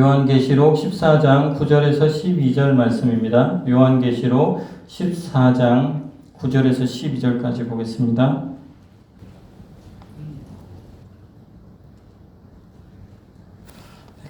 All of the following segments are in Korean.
요한계시록 14장 9절에서 12절 말씀입니다. 요한계시록 14장 9절에서 12절까지 보겠습니다.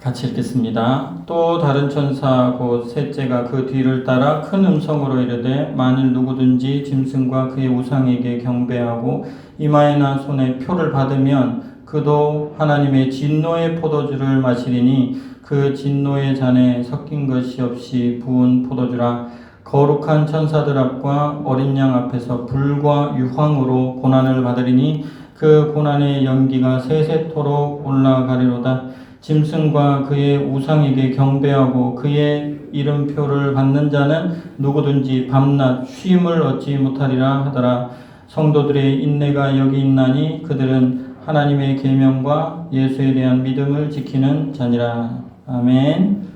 같이 읽겠습니다. 또 다른 천사 곧 셋째가 그 뒤를 따라 큰 음성으로 이르되 만일 누구든지 짐승과 그의 우상에게 경배하고 이마에나 손에 표를 받으면 그도 하나님의 진노의 포도주를 마시리니 그 진노의 잔에 섞인 것이 없이 부은 포도주라. 거룩한 천사들 앞과 어린 양 앞에서 불과 유황으로 고난을 받으리니 그 고난의 연기가 세세토록 올라가리로다. 짐승과 그의 우상에게 경배하고 그의 이름표를 받는 자는 누구든지 밤낮 쉼을 얻지 못하리라 하더라. 성도들의 인내가 여기 있나니 그들은 하나님의 계명과 예수에 대한 믿음을 지키는 자니라. 아멘.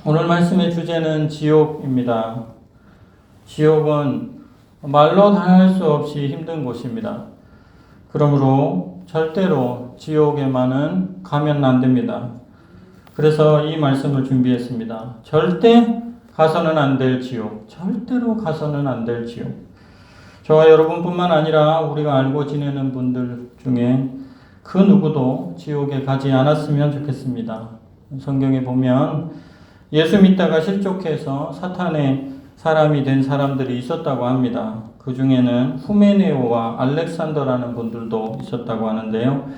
오늘 말씀의 주제는 지옥입니다. 지옥은 말로 다할 수 없이 힘든 곳입니다. 그러므로 절대로 지옥에만은 가면 안 됩니다. 그래서 이 말씀을 준비했습니다. 절대 가서는 안 될 지옥. 절대로 가서는 안 될 지옥. 저와 여러분뿐만 아니라 우리가 알고 지내는 분들 중에 그 누구도 지옥에 가지 않았으면 좋겠습니다. 성경에 보면 예수 믿다가 실족해서 사탄의 사람이 된 사람들이 있었다고 합니다. 그 중에는 후메네오와 알렉산더라는 분들도 있었다고 하는데요.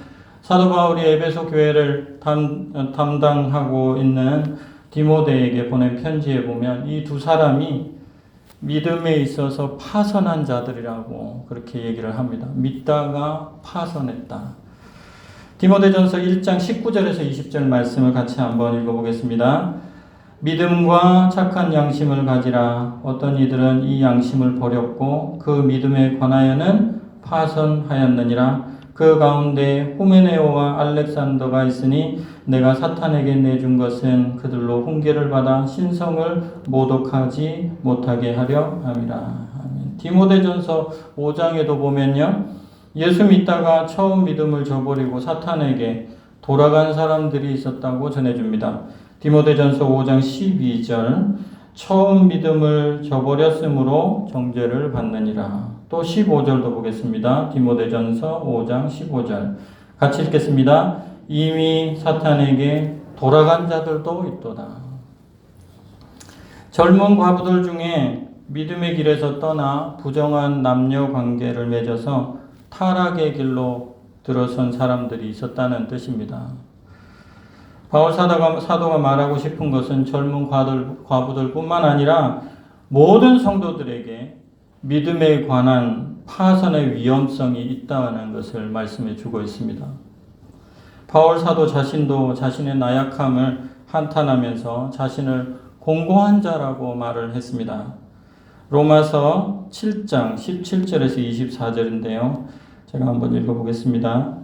사도 바울이 에베소 교회를 담당하고 있는 디모데에게 보낸 편지에 보면 이 두 사람이 믿음에 있어서 파선한 자들이라고 그렇게 얘기를 합니다. 믿다가 파선했다. 디모데전서 1장 19절에서 20절 말씀을 같이 한번 읽어보겠습니다. 믿음과 착한 양심을 가지라. 어떤 이들은 이 양심을 버렸고 그 믿음에 관하여는 파선하였느니라. 그 가운데 후메네오와 알렉산더가 있으니 내가 사탄에게 내준 것은 그들로 훈계를 받아 신성을 모독하지 못하게 하려 함이라. 디모데전서 5장에도 보면요. 예수 믿다가 처음 믿음을 저버리고 사탄에게 돌아간 사람들이 있었다고 전해줍니다. 디모데전서 5장 12절 처음 믿음을 저버렸으므로 정죄를 받느니라. 또 15절도 보겠습니다. 디모데전서 5장 15절 같이 읽겠습니다. 이미 사탄에게 돌아간 자들도 있도다. 젊은 과부들 중에 믿음의 길에서 떠나 부정한 남녀 관계를 맺어서 타락의 길로 들어선 사람들이 있었다는 뜻입니다. 바울 사도가 말하고 싶은 것은 젊은 과부들 뿐만 아니라 모든 성도들에게 믿음에 관한 파선의 위험성이 있다는 것을 말씀해 주고 있습니다. 바울 사도 자신도 자신의 나약함을 한탄하면서 자신을 공고한 자라고 말을 했습니다. 로마서 7장 17절에서 24절인데요. 제가 한번 읽어보겠습니다.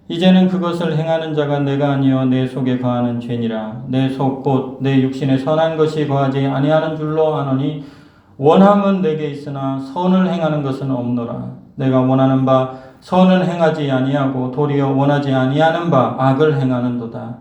이제는 그것을 행하는 자가 내가 아니요 내 속에 거하는 죄니라. 내 속 곧 내 육신에 선한 것이 거하지 아니하는 줄로 아노니 원함은 내게 있으나 선을 행하는 것은 없노라. 내가 원하는 바 선은 행하지 아니하고 도리어 원하지 아니하는 바 악을 행하는도다.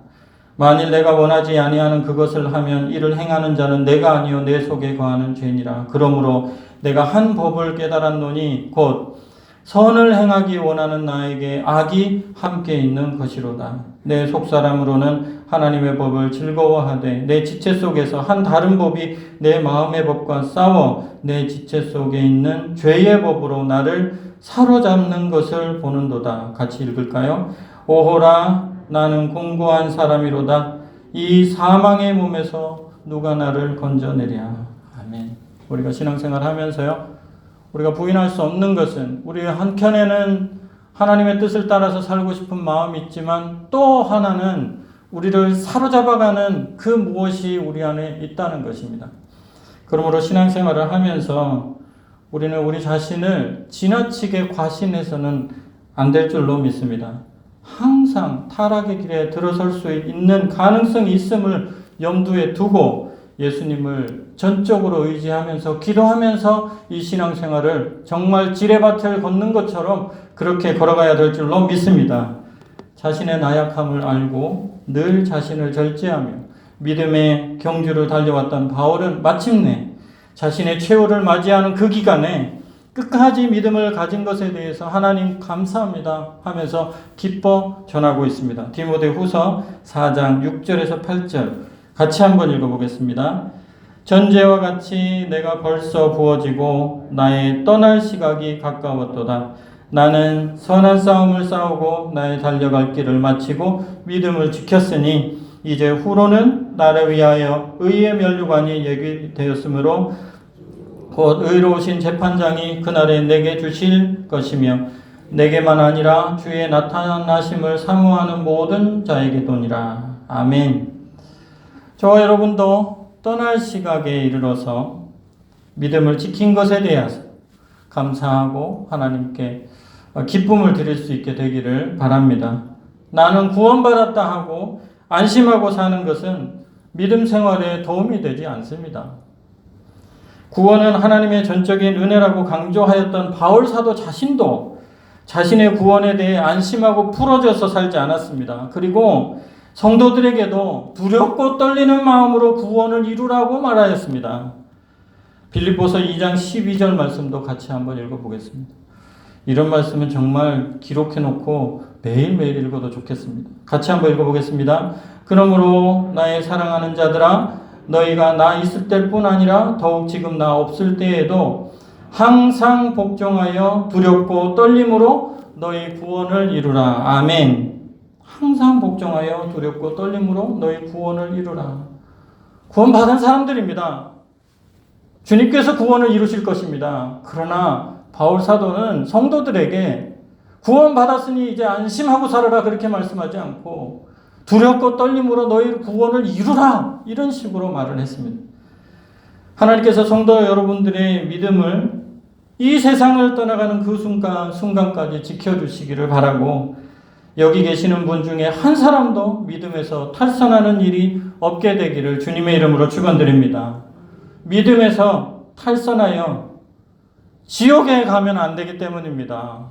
만일 내가 원하지 아니하는 그것을 하면 이를 행하는 자는 내가 아니요 내 속에 거하는 죄니라. 그러므로 내가 한 법을 깨달았노니 곧 선을 행하기 원하는 나에게 악이 함께 있는 것이로다. 내 속사람으로는 하나님의 법을 즐거워하되 내 지체 속에서 한 다른 법이 내 마음의 법과 싸워 내 지체 속에 있는 죄의 법으로 나를 사로잡는 것을 보는도다. 같이 읽을까요? 오호라 나는 공고한 사람이로다. 이 사망의 몸에서 누가 나를 건져내랴. 아멘. 우리가 신앙생활 하면서요. 우리가 부인할 수 없는 것은 우리 한켠에는 하나님의 뜻을 따라서 살고 싶은 마음이 있지만 또 하나는 우리를 사로잡아가는 그 무엇이 우리 안에 있다는 것입니다. 그러므로 신앙생활을 하면서 우리는 우리 자신을 지나치게 과신해서는 안 될 줄로 믿습니다. 항상 타락의 길에 들어설 수 있는 가능성이 있음을 염두에 두고 예수님을 전적으로 의지하면서 기도하면서 이 신앙생활을 정말 지뢰밭을 걷는 것처럼 그렇게 걸어가야 될 줄로 믿습니다. 자신의 나약함을 알고 늘 자신을 절제하며 믿음의 경주를 달려왔던 바울은 마침내 자신의 최후를 맞이하는 그 기간에 끝까지 믿음을 가진 것에 대해서 하나님 감사합니다 하면서 기뻐 전하고 있습니다. 디모데후서 4장 6절에서 8절 같이 한번 읽어보겠습니다. 전제와 같이 내가 벌써 부어지고 나의 떠날 시각이 가까웠도다. 나는 선한 싸움을 싸우고 나의 달려갈 길을 마치고 믿음을 지켰으니 이제 후로는 나를 위하여 의의 면류관이 예비되었으므로 곧 의로우신 재판장이 그날에 내게 주실 것이며 내게만 아니라 주의 나타나심을 사모하는 모든 자에게도니라. 아멘. 저와 여러분도 떠날 시각에 이르러서 믿음을 지킨 것에 대해서 감사하고 하나님께 기쁨을 드릴 수 있게 되기를 바랍니다. 나는 구원받았다 하고 안심하고 사는 것은 믿음 생활에 도움이 되지 않습니다. 구원은 하나님의 전적인 은혜라고 강조하였던 바울 사도 자신도 자신의 구원에 대해 안심하고 풀어져서 살지 않았습니다. 그리고 성도들에게도 두렵고 떨리는 마음으로 구원을 이루라고 말하였습니다. 빌립보서 2장 12절 말씀도 같이 한번 읽어보겠습니다. 이런 말씀은 정말 기록해놓고 매일매일 읽어도 좋겠습니다. 같이 한번 읽어보겠습니다. 그러므로 나의 사랑하는 자들아 너희가 나 있을 때뿐 아니라 더욱 지금 나 없을 때에도 항상 복종하여 두렵고 떨림으로 너희 구원을 이루라. 아멘. 항상 복종하여 두렵고 떨림으로 너희 구원을 이루라. 구원받은 사람들입니다. 주님께서 구원을 이루실 것입니다. 그러나 바울 사도는 성도들에게 구원받았으니 이제 안심하고 살아라 그렇게 말씀하지 않고 두렵고 떨림으로 너희 구원을 이루라 이런 식으로 말을 했습니다. 하나님께서 성도 여러분들의 믿음을 이 세상을 떠나가는 그 순간까지 지켜주시기를 바라고 여기 계시는 분 중에 한 사람도 믿음에서 탈선하는 일이 없게 되기를 주님의 이름으로 축원드립니다. 믿음에서 탈선하여 지옥에 가면 안 되기 때문입니다.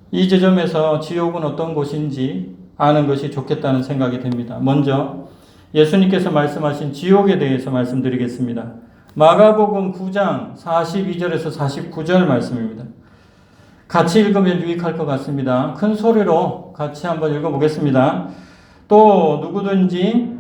이 지점에서 지옥은 어떤 곳인지 아는 것이 좋겠다는 생각이 듭니다. 먼저 예수님께서 말씀하신 지옥에 대해서 말씀드리겠습니다. 마가복음 9장 42절에서 49절 말씀입니다. 같이 읽으면 유익할 것 같습니다. 큰 소리로 같이 한번 읽어보겠습니다. 또 누구든지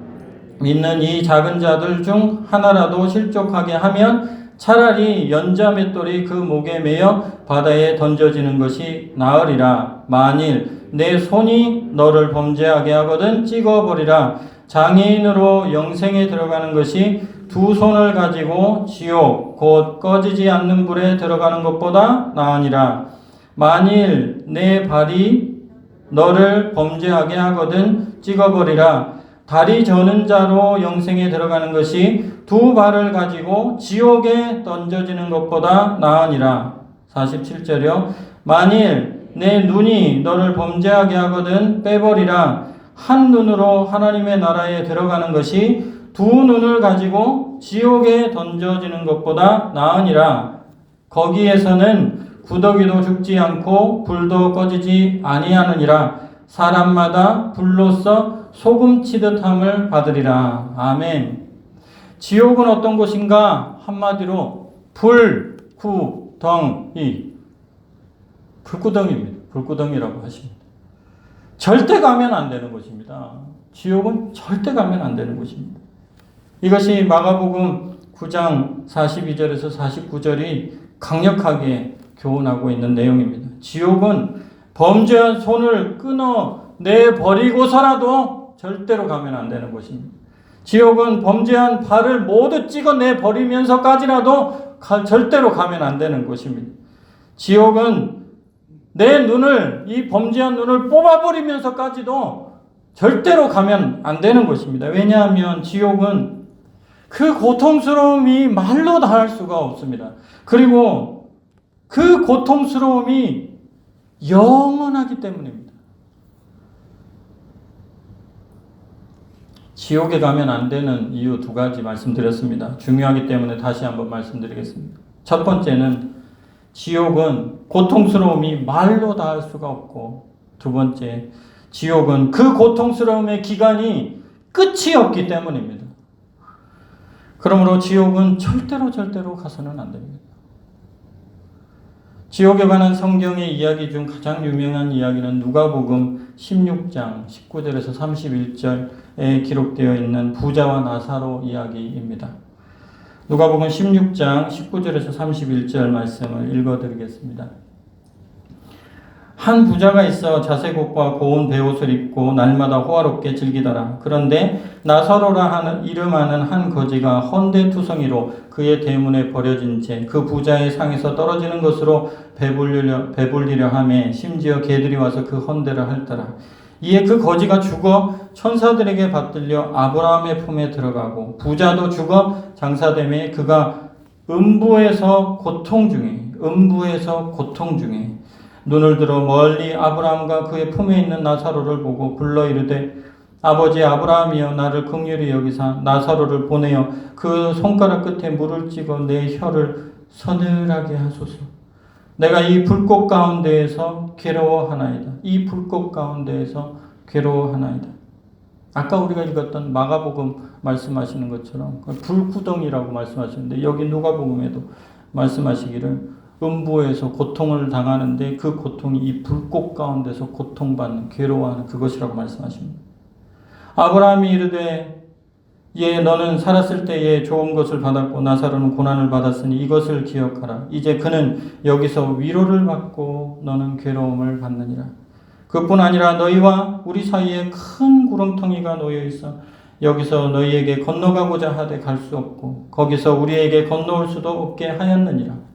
믿는 이 작은 자들 중 하나라도 실족하게 하면 차라리 연자 맷돌이 그 목에 매여 바다에 던져지는 것이 나으리라. 만일 내 손이 너를 범죄하게 하거든 찍어버리라. 장애인으로 영생에 들어가는 것이 두 손을 가지고 지옥 곧 꺼지지 않는 불에 들어가는 것보다 나으니라. 만일 내 발이 너를 범죄하게 하거든 찍어버리라. 다리 저는 자로 영생에 들어가는 것이 두 발을 가지고 지옥에 던져지는 것보다 나으니라. 47절이요. 만일 내 눈이 너를 범죄하게 하거든 빼버리라. 한 눈으로 하나님의 나라에 들어가는 것이 두 눈을 가지고 지옥에 던져지는 것보다 나으니라. 거기에서는 구더기도 죽지 않고 불도 꺼지지 아니하느니라. 사람마다 불로써 소금 치듯함을 받으리라. 아멘. 지옥은 어떤 곳인가? 한마디로 불구덩이. 불구덩이입니다. 불구덩이라고 하십니다. 절대 가면 안 되는 곳입니다. 지옥은 절대 가면 안 되는 곳입니다. 이것이 마가복음 9장 42절에서 49절이 강력하게 교훈하고 있는 내용입니다. 지옥은 범죄한 손을 끊어내버리고서라도 절대로 가면 안 되는 곳입니다. 지옥은 범죄한 발을 모두 찍어내버리면서까지라도 절대로 가면 안 되는 곳입니다. 지옥은 내 눈을, 이 범죄한 눈을 뽑아버리면서까지도 절대로 가면 안 되는 곳입니다. 왜냐하면 지옥은 그 고통스러움이 말로 다할 수가 없습니다. 그리고 그 고통스러움이 영원하기 때문입니다. 지옥에 가면 안 되는 이유 두 가지 말씀드렸습니다. 중요하기 때문에 다시 한번 말씀드리겠습니다. 첫 번째는 지옥은 고통스러움이 말로 다할 수가 없고, 두 번째, 지옥은 그 고통스러움의 기간이 끝이 없기 때문입니다. 그러므로 지옥은 절대로 가서는 안 됩니다. 지옥에 관한 성경의 이야기 중 가장 유명한 이야기는 누가복음 16장 19절에서 31절에 기록되어 있는 부자와 나사로 이야기입니다. 누가복음 16장 19절에서 31절 말씀을 읽어드리겠습니다. 한 부자가 있어 자색옷과 고운 베옷을 입고 날마다 호화롭게 즐기더라. 그런데 나사로라 하는 이름하는 한 거지가 헌데투성이로 그의 대문에 버려진 채 그 부자의 상에서 떨어지는 것으로 배불리려 하매 심지어 개들이 와서 그 헌데를 핥더라. 이에 그 거지가 죽어 천사들에게 받들려 아브라함의 품에 들어가고 부자도 죽어 장사되매 그가 음부에서 고통 중에 눈을 들어 멀리 아브라함과 그의 품에 있는 나사로를 보고 불러 이르되 아버지 아브라함이여 나를 긍휼히 여기사 나사로를 보내어 그 손가락 끝에 물을 찍어 내 혀를 서늘하게 하소서. 내가 이 불꽃 가운데에서 괴로워하나이다. 아까 우리가 읽었던 마가복음 말씀하시는 것처럼 불구덩이라고 말씀하시는데 여기 누가복음에도 말씀하시기를 음부에서 고통을 당하는데 그 고통이 이 불꽃 가운데서 고통받는, 괴로워하는 그것이라고 말씀하십니다. 아브라함이 이르되 너는 살았을 때에 좋은 것을 받았고 나사로는 고난을 받았으니 이것을 기억하라. 이제 그는 여기서 위로를 받고 너는 괴로움을 받느니라. 그뿐 아니라 너희와 우리 사이에 큰 구렁텅이가 놓여 있어 여기서 너희에게 건너가고자 하되 갈 수 없고 거기서 우리에게 건너올 수도 없게 하였느니라.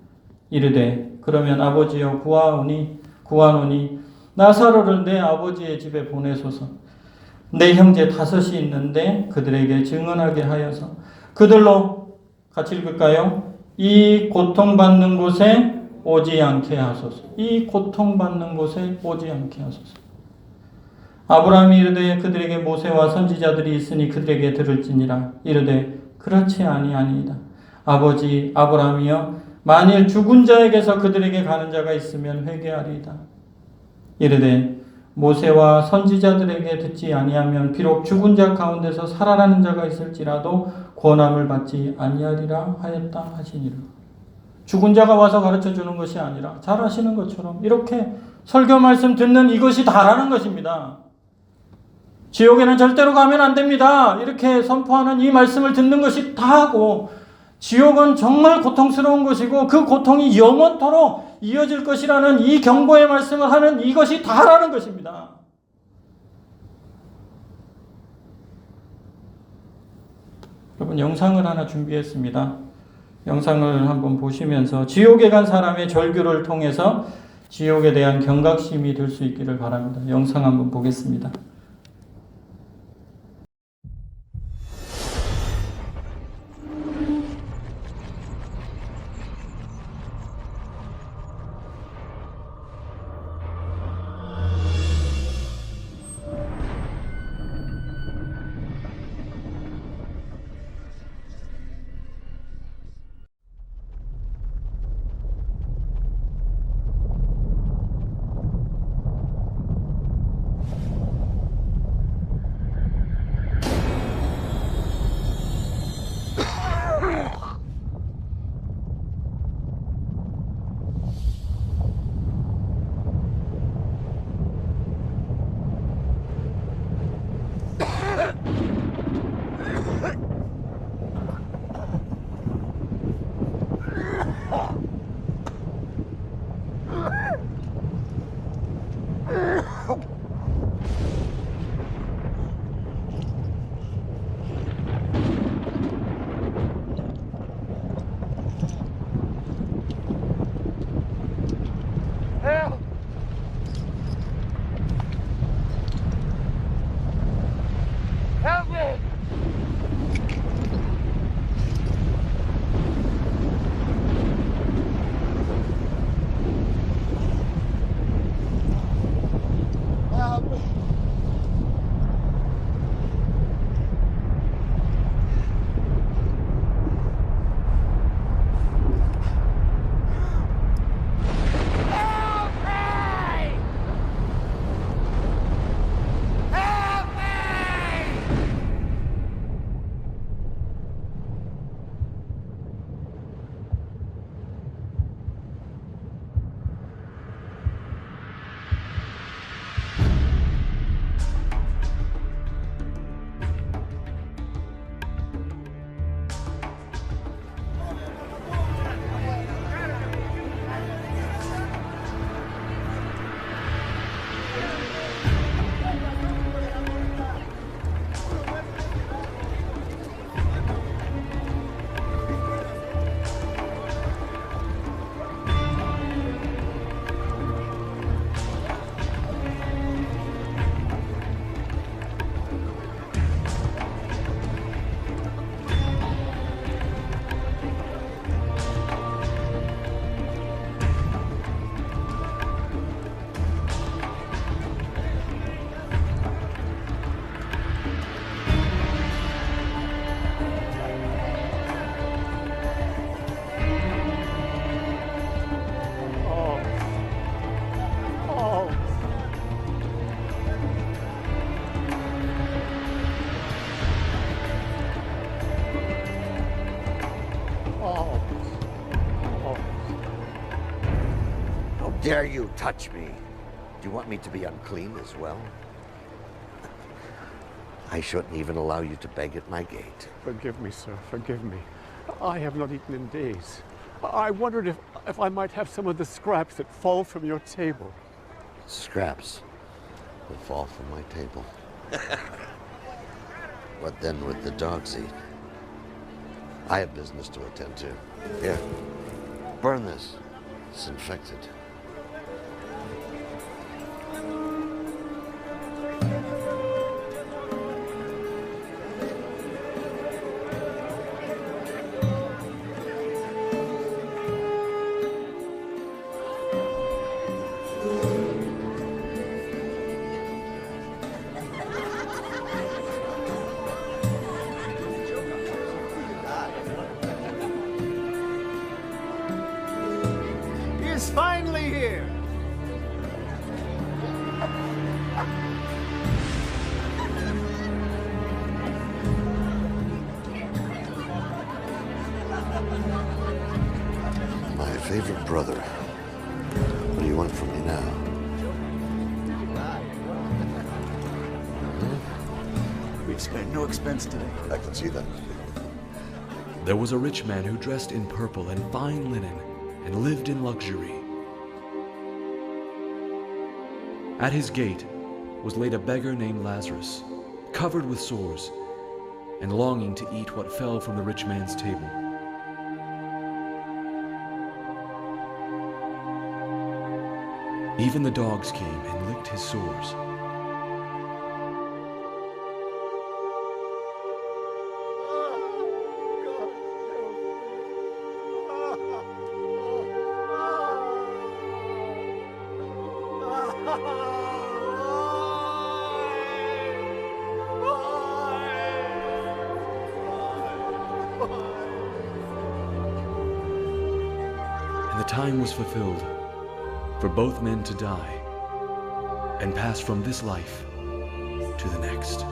이르되 그러면 아버지여 구하노니 나사로를 내 아버지의 집에 보내소서. 내 형제 5이 있는데 그들에게 증언하게 하여서 그들로 같이 읽을까요? 이 고통받는 곳에 오지 않게 하소서. 아브라함이 이르되 그들에게 모세와 선지자들이 있으니 그들에게 들을지니라. 이르되 그렇지 아니하니이다. 아버지 아브라함이여 만일 죽은 자에게서 그들에게 가는 자가 있으면 회개하리이다. 이르되 모세와 선지자들에게 듣지 아니하면 비록 죽은 자 가운데서 살아나는 자가 있을지라도 권함을 받지 아니하리라 하였다 하시니라. 죽은 자가 와서 가르쳐 주는 것이 아니라 잘 아시는 것처럼 이렇게 설교 말씀 듣는 이것이 다라는 것입니다. 지옥에는 절대로 가면 안 됩니다. 이렇게 선포하는 이 말씀을 듣는 것이 다하고 지옥은 정말 고통스러운 것이고 그 고통이 영원토록 이어질 것이라는 이 경고의 말씀을 하는 이것이 다라는 것입니다. 여러분 영상을 하나 준비했습니다. 영상을 한번 보시면서 지옥에 간 사람의 절규를 통해서 지옥에 대한 경각심이 들 수 있기를 바랍니다. 영상 한번 보겠습니다. dare you touch me? Do you want me to be unclean as well? I shouldn't even allow you to beg at my gate. Forgive me, sir, forgive me. I have not eaten in days. I wondered if I might have some of the scraps that fall from your table. Scraps will fall from my table. What then would the dogs eat? I have business to attend to. Here, burn this. It's infected. Is finally here. My favorite brother. What do you want from me now? We've spared no expense today. I can see that. There was a rich man who dressed in purple and fine linen and lived in luxury. At his gate was laid a beggar named Lazarus, covered with sores and longing to eat what fell from the rich man's table. Even the dogs came and licked his sores. And the time was fulfilled for both men to die and pass from this life to the next.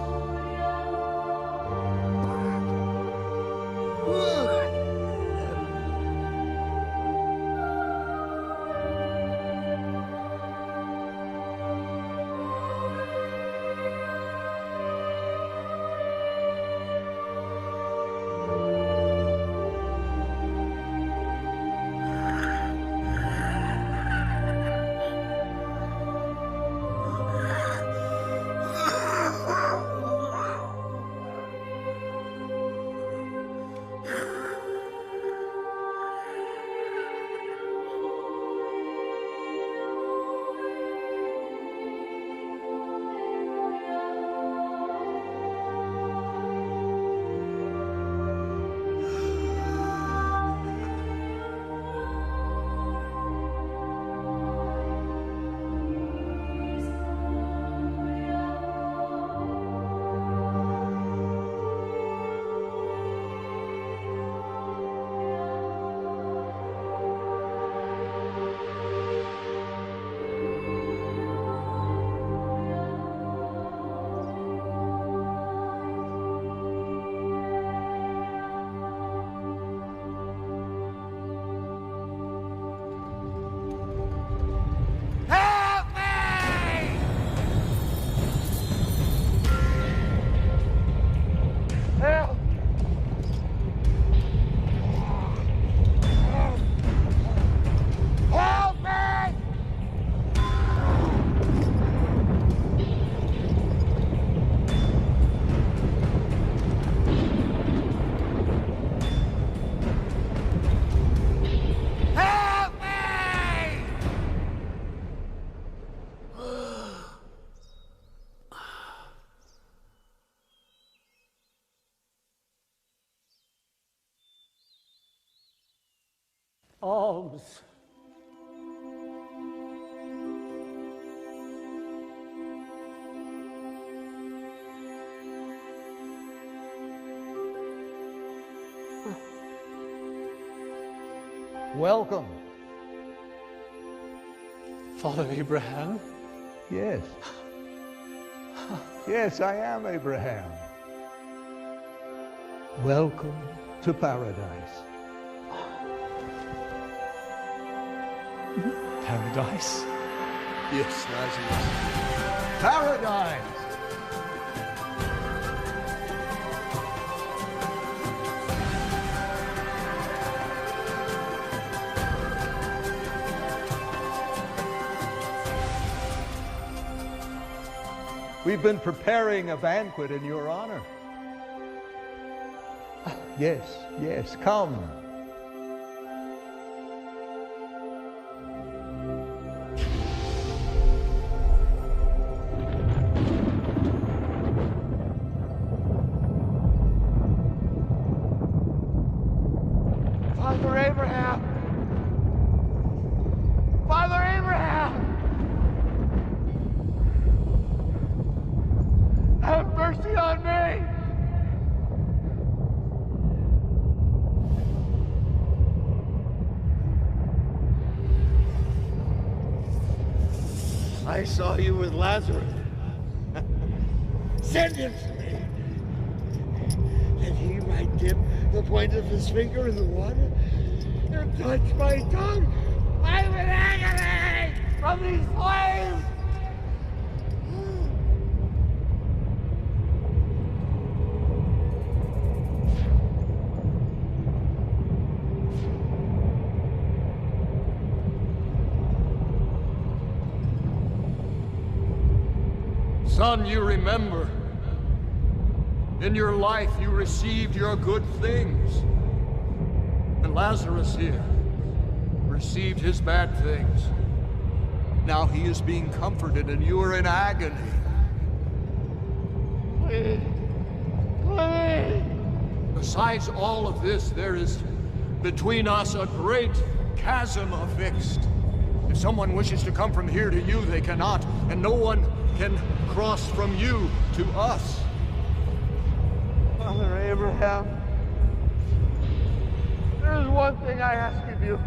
Alms. Welcome. Father Abraham? Yes. Yes, I am Abraham. Welcome to paradise. Paradise? Yes, Lazarus. Paradise! We've been preparing a banquet in your honor. Yes, yes, come. Father Abraham! Father Abraham! Have mercy on me! I saw you with Lazarus. Send him to me. That he might dip the point of his finger in the water and touch my tongue. I'm in agony from these flames. Son, you remember. In your life, you received your good things. And Lazarus here received his bad things. Now he is being comforted, and you are in agony. Please. Please. Besides all of this, there is between us a great chasm affixed. If someone wishes to come from here to you, they cannot, and no one can cross from you to us. Father Abraham, there's one thing I ask of you.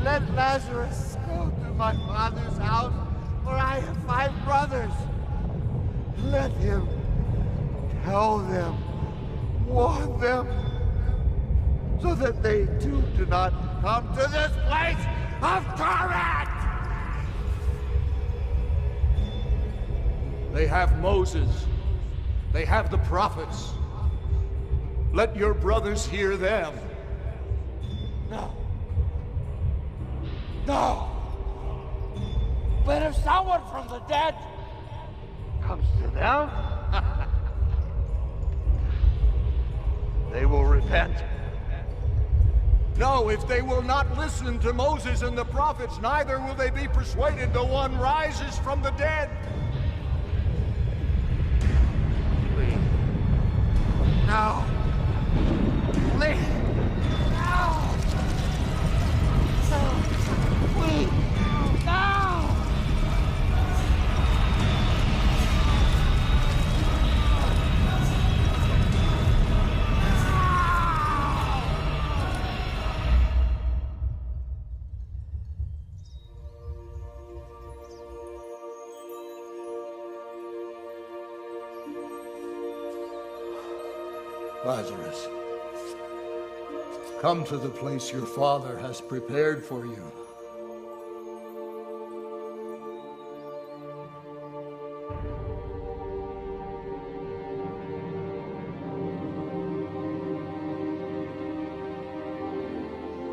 Let Lazarus go to my father's house, for I have 5 brothers. Let him tell them, warn them, so that they too do not come to this place of torment. They have Moses. They have the prophets. Let your brothers hear them. No. No. But if someone from the dead comes to them, they will repent. No, if they will not listen to Moses and the prophets, neither will they be persuaded till one rises from the dead. Please. No. Please. No. No. Please. No. Lazarus, come to the place your father has prepared for you.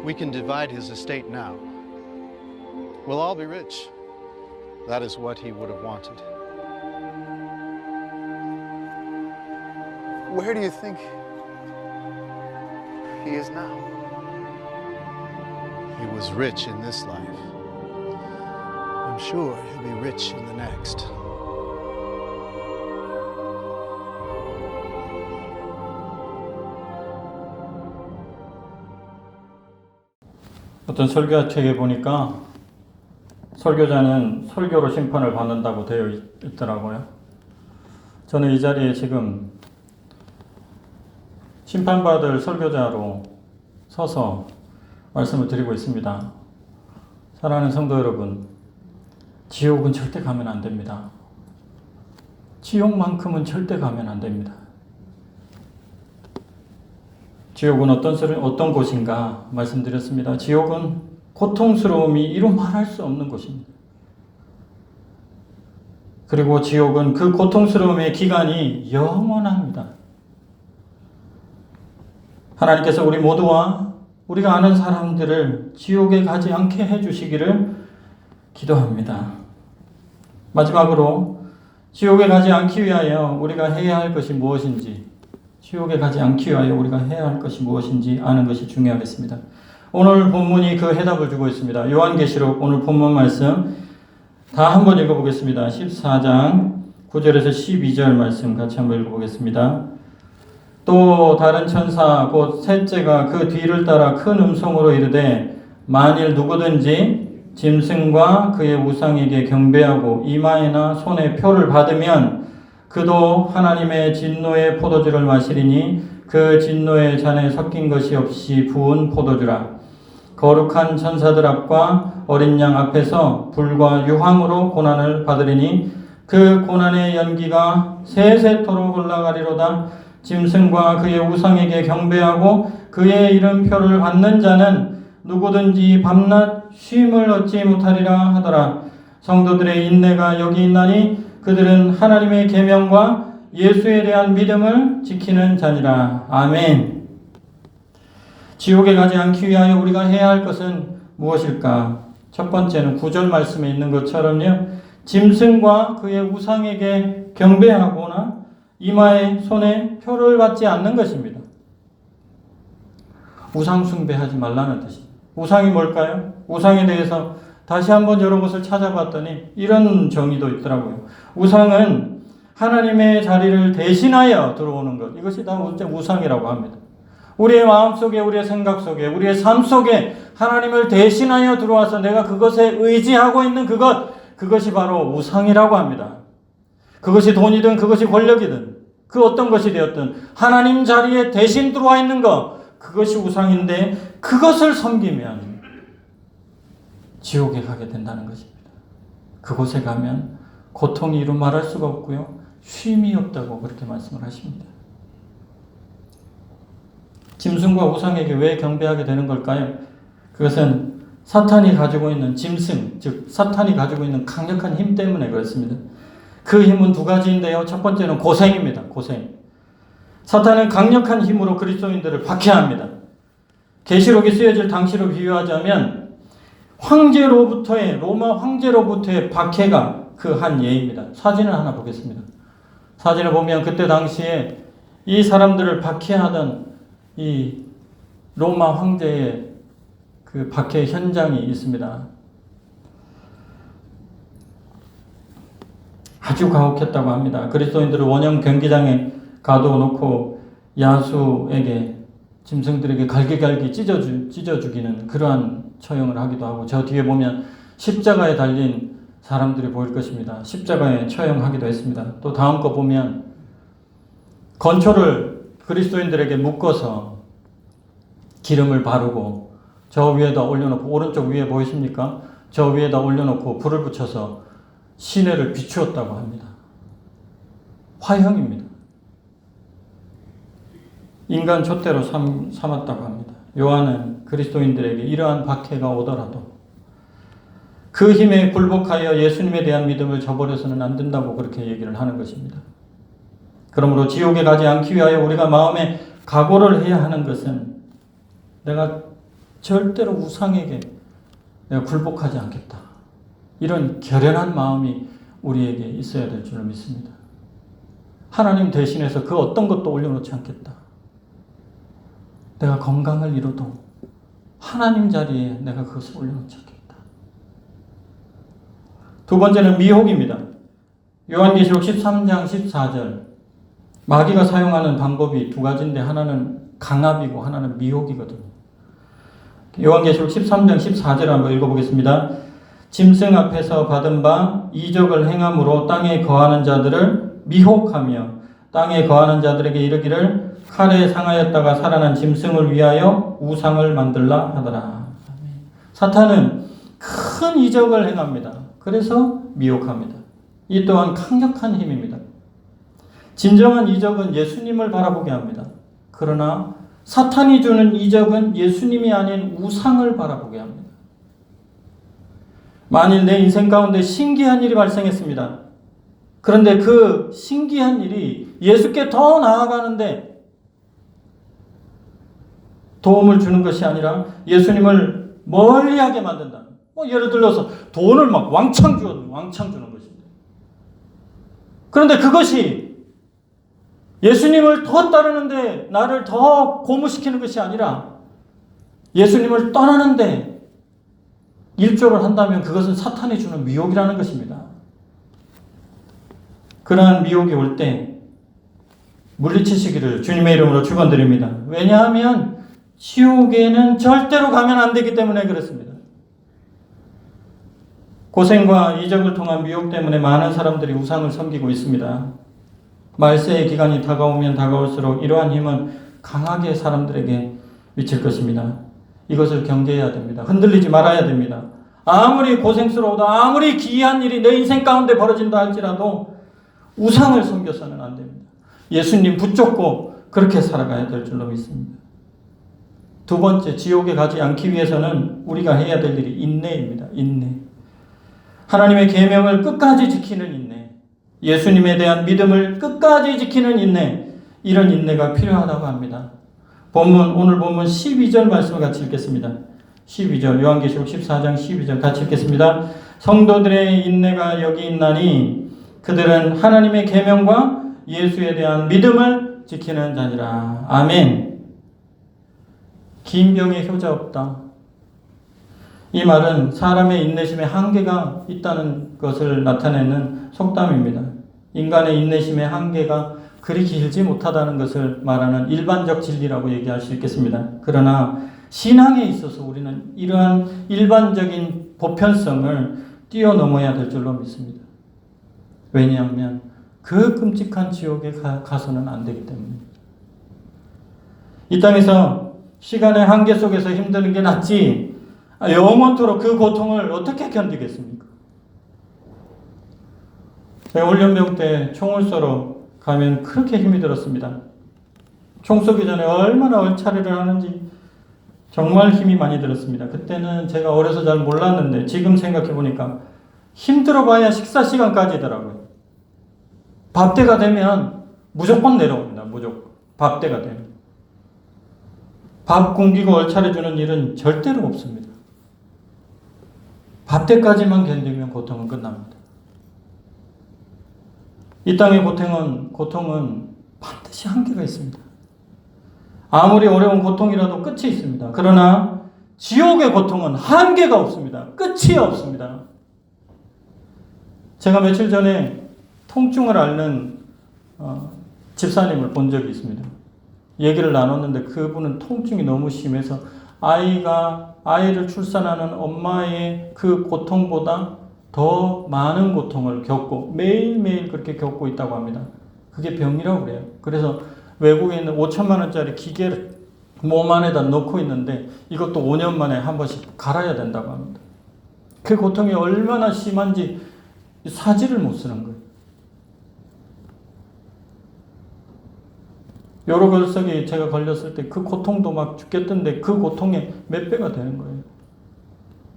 We can divide his estate now. We'll all be rich. That is what he would have wanted. Where do you think he is now? He was rich in this life. I'm sure he'll be rich in the next. 어떤 설교책에 보니까 설교자는 설교로 심판을 받는다고 되어 있더라고요. 저는 이 자리에 지금 심판받을 설교자로 서서 말씀을 드리고 있습니다. 사랑하는 성도 여러분, 지옥은 절대 가면 안 됩니다. 지옥만큼은 절대 가면 안 됩니다. 지옥은 어떤 곳인가 말씀드렸습니다. 지옥은 고통스러움이 이루 말할 수 없는 곳입니다. 그리고 지옥은 그 고통스러움의 기간이 영원합니다. 하나님께서 우리 모두와 우리가 아는 사람들을 지옥에 가지 않게 해주시기를 기도합니다. 마지막으로 지옥에 가지 않기 위하여 우리가 해야 할 것이 무엇인지, 지옥에 가지 않기 위하여 우리가 해야 할 것이 무엇인지 아는 것이 중요하겠습니다. 오늘 본문이 그 해답을 주고 있습니다. 요한계시록 오늘 본문 말씀 다 한번 읽어보겠습니다. 14장 9절에서 12절 말씀 같이 한번 읽어보겠습니다. 또 다른 천사 곧 셋째가 그 뒤를 따라 큰 음성으로 이르되 만일 누구든지 짐승과 그의 우상에게 경배하고 이마에나 손에 표를 받으면 그도 하나님의 진노의 포도주를 마시리니 그 진노의 잔에 섞인 것이 없이 부은 포도주라. 거룩한 천사들 앞과 어린 양 앞에서 불과 유황으로 고난을 받으리니 그 고난의 연기가 세세토록 올라가리로다. 짐승과 그의 우상에게 경배하고 그의 이름표를 받는 자는 누구든지 밤낮 쉼을 얻지 못하리라 하더라. 성도들의 인내가 여기 있나니 그들은 하나님의 계명과 예수에 대한 믿음을 지키는 자니라. 아멘. 지옥에 가지 않기 위하여 우리가 해야 할 것은 무엇일까? 첫 번째는 9절 말씀에 있는 것처럼요, 짐승과 그의 우상에게 경배하거나 이마에 손에 표를 받지 않는 것입니다. 우상 숭배하지 말라는 뜻입니다. 우상이 뭘까요? 우상에 대해서 다시 한번 여러 곳을 찾아봤더니 이런 정의도 있더라고요. 우상은 하나님의 자리를 대신하여 들어오는 것, 이것이 다 우상이라고 합니다. 우리의 마음속에, 우리의 생각 속에, 우리의 삶 속에 하나님을 대신하여 들어와서 내가 그것에 의지하고 있는 그것이 바로 우상이라고 합니다. 그것이 돈이든 그것이 권력이든 그 어떤 것이 되었든 하나님 자리에 대신 들어와 있는 것, 그것이 우상인데 그것을 섬기면 지옥에 가게 된다는 것입니다. 그곳에 가면 고통이 이루 말할 수가 없고요, 쉼이 없다고 그렇게 말씀을 하십니다. 짐승과 우상에게 왜 경배하게 되는 걸까요? 그것은 사탄이 가지고 있는 짐승, 즉 사탄이 가지고 있는 강력한 힘 때문에 그렇습니다. 그 힘은 두 가지인데요. 첫 번째는 고생입니다. 고생. 사탄은 강력한 힘으로 그리스도인들을 박해합니다. 계시록이 쓰여질 당시로 비유하자면 황제로부터의, 로마 황제로부터의 박해가 그 한 예입니다. 사진을 하나 보겠습니다. 사진을 보면 그때 당시에 이 사람들을 박해하던 이 로마 황제의 그 박해 현장이 있습니다. 아주 가혹했다고 합니다. 그리스도인들을 원형 경기장에 가둬놓고 야수에게, 짐승들에게 갈기갈기 찢어 죽이는 그러한 처형을 하기도 하고, 저 뒤에 보면 십자가에 달린 사람들이 보일 것입니다. 십자가에 처형하기도 했습니다. 또 다음 거 보면 건초를 그리스도인들에게 묶어서 기름을 바르고 저 위에다 올려놓고, 오른쪽 위에 보이십니까? 저 위에다 올려놓고 불을 붙여서 시내를 비추었다고 합니다. 화형입니다. 인간 촛대로 삼았다고 합니다. 요한은 그리스도인들에게 이러한 박해가 오더라도 그 힘에 굴복하여 예수님에 대한 믿음을 저버려서는 안 된다고 그렇게 얘기를 하는 것입니다. 그러므로 지옥에 가지 않기 위하여 우리가 마음에 각오를 해야 하는 것은, 내가 절대로 우상에게 내가 굴복하지 않겠다, 이런 결연한 마음이 우리에게 있어야 될 줄 믿습니다. 하나님 대신해서 그 어떤 것도 올려놓지 않겠다. 내가 건강을 잃어도 하나님 자리에 내가 그것을 올려놓지 않겠다. 두 번째는 미혹입니다. 요한계시록 13장 14절. 마귀가 사용하는 방법이 두 가지인데 하나는 강압이고 하나는 미혹이거든요. 요한계시록 13장 14절 한번 읽어보겠습니다. 짐승 앞에서 받은 바 이적을 행함으로 땅에 거하는 자들을 미혹하며 땅에 거하는 자들에게 이르기를 칼에 상하였다가 살아난 짐승을 위하여 우상을 만들라 하더라. 사탄은 큰 이적을 행합니다. 그래서 미혹합니다. 이 또한 강력한 힘입니다. 진정한 이적은 예수님을 바라보게 합니다. 그러나 사탄이 주는 이적은 예수님이 아닌 우상을 바라보게 합니다. 만일 내 인생 가운데 신기한 일이 발생했습니다. 그런데 그 신기한 일이 예수께 더 나아가는데 도움을 주는 것이 아니라 예수님을 멀리하게 만든다. 예를 들어서 돈을 막 왕창 주는 것입니다. 그런데 그것이 예수님을 더 따르는데 나를 더 고무시키는 것이 아니라 예수님을 떠나는데 일조를 한다면 그것은 사탄이 주는 미혹이라는 것입니다. 그러한 미혹이 올 때 물리치시기를 주님의 이름으로 축원드립니다. 왜냐하면 지옥에는 절대로 가면 안 되기 때문에 그렇습니다. 고생과 이적을 통한 미혹 때문에 많은 사람들이 우상을 섬기고 있습니다. 말세의 기간이 다가오면 다가올수록 이러한 힘은 강하게 사람들에게 미칠 것입니다. 이것을 경계해야 됩니다. 흔들리지 말아야 됩니다. 아무리 고생스러우다, 아무리 기이한 일이 내 인생 가운데 벌어진다 할지라도 우상을 섬겨서는 안 됩니다. 예수님 붙잡고 그렇게 살아가야 될 줄로 믿습니다. 두 번째, 지옥에 가지 않기 위해서는 우리가 해야 될 일이 인내입니다. 인내. 하나님의 계명을 끝까지 지키는 인내. 예수님에 대한 믿음을 끝까지 지키는 인내. 이런 인내가 필요하다고 합니다. 오늘 본문 12절 말씀을 같이 읽겠습니다. 12절, 요한계시록 14장 12절 같이 읽겠습니다. 성도들의 인내가 여기 있나니 그들은 하나님의 계명과 예수에 대한 믿음을 지키는 자니라. 아멘. 긴 병에 효자 없다. 이 말은 사람의 인내심에 한계가 있다는 것을 나타내는 속담입니다. 인간의 인내심의 한계가 그리 길지 못하다는 것을 말하는 일반적 진리라고 얘기할 수 있겠습니다. 그러나 신앙에 있어서 우리는 이러한 일반적인 보편성을 뛰어넘어야 될 줄로 믿습니다. 왜냐하면 그 끔찍한 지옥에 가서는 안 되기 때문입니다. 이 땅에서 시간의 한계 속에서 힘드는 게 낫지 영원토록 그 고통을 어떻게 견디겠습니까? 제가 훈련병 때 총을 쏘러 가면 그렇게 힘이 들었습니다. 총 쏘기 전에 얼마나 얼차례를 하는지 정말 힘이 많이 들었습니다. 그때는 제가 어려서 잘 몰랐는데 지금 생각해 보니까 힘들어 봐야 식사 시간까지더라고요. 밥때가 되면 무조건 내려옵니다. 무조건. 밥때가 되면. 밥 굶기고 얼차려 주는 일은 절대로 없습니다. 밥때까지만 견디면 고통은 끝납니다. 이 땅의 고통은 반드시 한계가 있습니다. 아무리 어려운 고통이라도 끝이 있습니다. 그러나 지옥의 고통은 한계가 없습니다. 끝이 없습니다. 제가 며칠 전에 통증을 앓는 집사님을 본 적이 있습니다. 얘기를 나눴는데 그분은 통증이 너무 심해서 아이를 출산하는 엄마의 그 고통보다 더 많은 고통을 겪고 매일매일 그렇게 겪고 있다고 합니다. 그게 병이라고 그래요. 그래서 외국에 있는 5천만 원짜리 기계를 몸 안에다 넣고 있는데 이것도 5년 만에 한 번씩 갈아야 된다고 합니다. 그 고통이 얼마나 심한지 사지를 못 쓰는 거예요. 요로결석이 제가 걸렸을 때 그 고통도 막 죽겠던데 그 고통의 몇 배가 되는 거예요.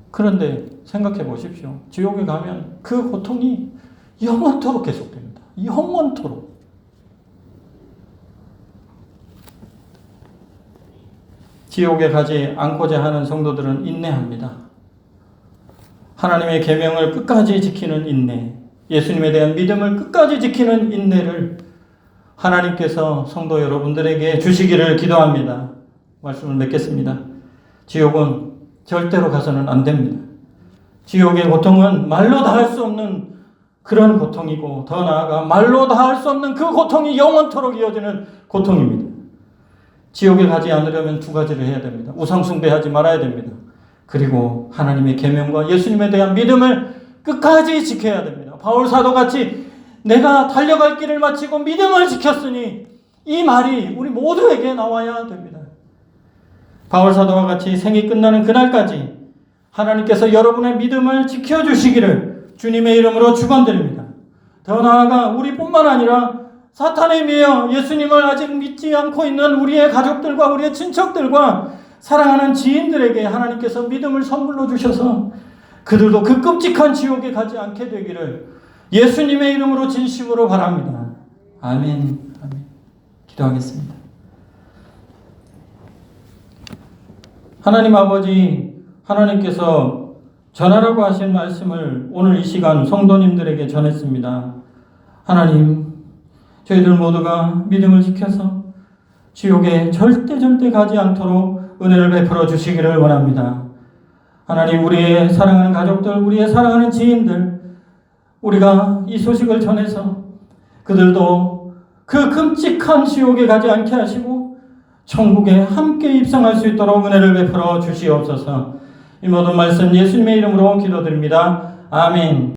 그런데 생각해 보십시오. 지옥에 가면 그 고통이 영원토록 계속됩니다. 영원토록. 지옥에 가지 않고자 하는 성도들은 인내합니다. 하나님의 계명을 끝까지 지키는 인내, 예수님에 대한 믿음을 끝까지 지키는 인내를 하나님께서 성도 여러분들에게 주시기를 기도합니다. 말씀을 맺겠습니다. 지옥은 절대로 가서는 안 됩니다. 지옥의 고통은 말로 다 할 수 없는 그런 고통이고 더 나아가 말로 다 할 수 없는 그 고통이 영원토록 이어지는 고통입니다. 지옥에 가지 않으려면 두 가지를 해야 됩니다. 우상 숭배하지 말아야 됩니다. 그리고 하나님의 계명과 예수님에 대한 믿음을 끝까지 지켜야 됩니다. 바울 사도같이 내가 달려갈 길을 마치고 믿음을 지켰으니 이 말이 우리 모두에게 나와야 됩니다. 바울 사도와 같이 생이 끝나는 그날까지 하나님께서 여러분의 믿음을 지켜주시기를 주님의 이름으로 축원드립니다. 더 나아가 우리뿐만 아니라 사탄에 매여 예수님을 아직 믿지 않고 있는 우리의 가족들과 우리의 친척들과 사랑하는 지인들에게 하나님께서 믿음을 선물로 주셔서 그들도 그 끔찍한 지옥에 가지 않게 되기를 예수님의 이름으로 진심으로 바랍니다. 아멘. 아멘. 기도하겠습니다. 하나님 아버지, 하나님께서 전하라고 하신 말씀을 오늘 이 시간 성도님들에게 전했습니다. 하나님, 저희들 모두가 믿음을 지켜서 지옥에 절대 가지 않도록 은혜를 베풀어 주시기를 원합니다. 하나님, 우리의 사랑하는 가족들, 우리의 사랑하는 지인들, 우리가 이 소식을 전해서 그들도 그 끔찍한 지옥에 가지 않게 하시고 천국에 함께 입성할 수 있도록 은혜를 베풀어 주시옵소서. 이 모든 말씀 예수님의 이름으로 기도드립니다. 아멘.